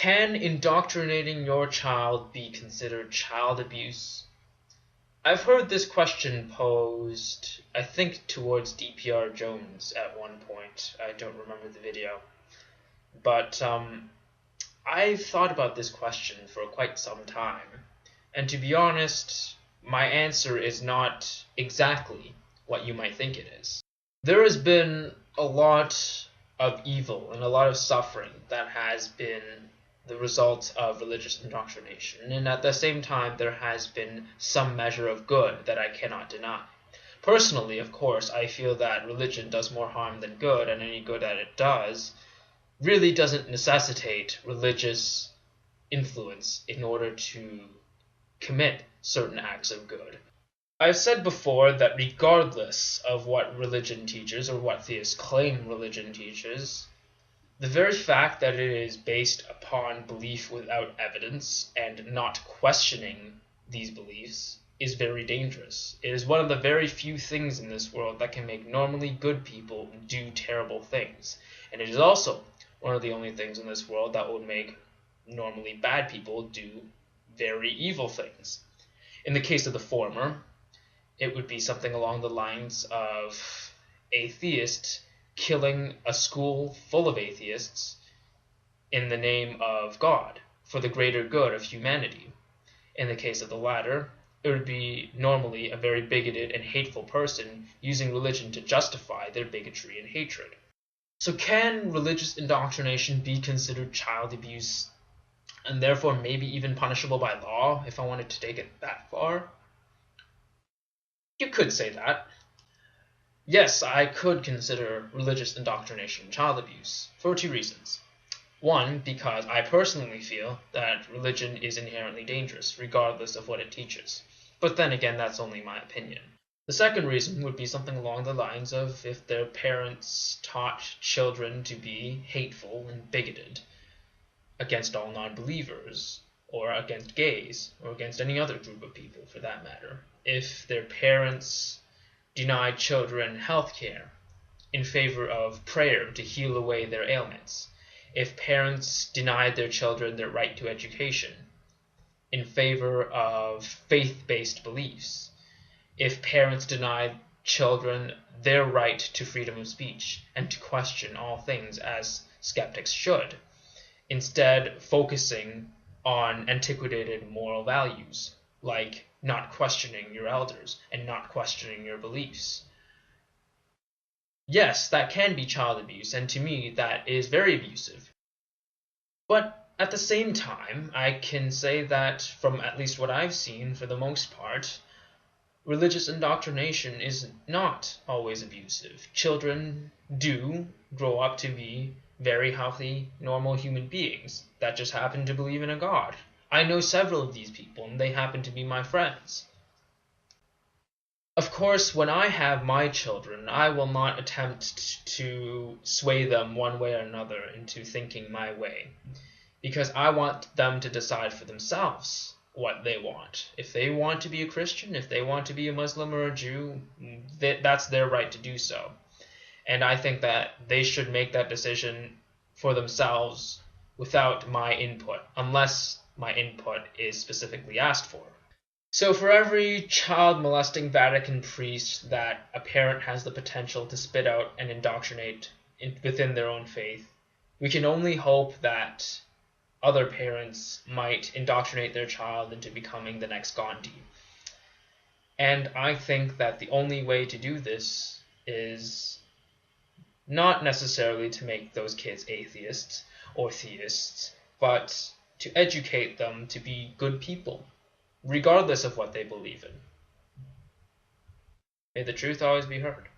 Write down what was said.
Can indoctrinating your child be considered child abuse? I've heard this question posed, I think, towards D.P.R. Jones at one point. I don't remember the video. But I've thought about this question for quite some time. And to be honest, my answer is not exactly what you might think it is. There has been a lot of evil and a lot of suffering that has been the result of religious indoctrination, and at the same time there has been some measure of good that I cannot deny. Personally, of course, I feel that religion does more harm than good, and any good that it does really doesn't necessitate religious influence in order to commit certain acts of good. I've said before that regardless of what religion teaches or what theists claim religion teaches, the very fact that it is based upon belief without evidence and not questioning these beliefs is very dangerous. It is one of the very few things in this world that can make normally good people do terrible things. And it is also one of the only things in this world that would make normally bad people do very evil things. In the case of the former, it would be something along the lines of a theist killing a school full of atheists in the name of God for the greater good of humanity. In the case of the latter, it would be normally a very bigoted and hateful person using religion to justify their bigotry and hatred. So can religious indoctrination be considered child abuse and therefore maybe even punishable by law if I wanted to take it that far? You could say that. Yes, I could consider religious indoctrination child abuse for two reasons. One, because I personally feel that religion is inherently dangerous, regardless of what it teaches. But then again, that's only my opinion. The second reason would be something along the lines of if their parents taught children to be hateful and bigoted against all non-believers, or against gays, or against any other group of people for that matter. If their parents denied children health care in favor of prayer to heal away their ailments. If parents denied their children their right to education in favor of faith-based beliefs. If parents denied children their right to freedom of speech and to question all things as skeptics should, instead focusing on antiquated moral values like not questioning your elders and not questioning your beliefs. Yes, that can be child abuse, and to me that is very abusive. But at the same time, I can say that from at least what I've seen, for the most part, religious indoctrination is not always abusive. Children do grow up to be very healthy, normal human beings that just happen to believe in a God. I know several of these people, and they happen to be my friends. Of course, when I have my children, I will not attempt to sway them one way or another into thinking my way, because I want them to decide for themselves what they want. If they want to be a Christian, if they want to be a Muslim or a Jew, that's their right to do so. And I think that they should make that decision for themselves without my input, unless my input is specifically asked for. So for every child molesting Vatican priest that a parent has the potential to spit out and indoctrinate within their own faith, we can only hope that other parents might indoctrinate their child into becoming the next Gandhi. And I think that the only way to do this is not necessarily to make those kids atheists or theists, but to educate them to be good people, regardless of what they believe in. May the truth always be heard.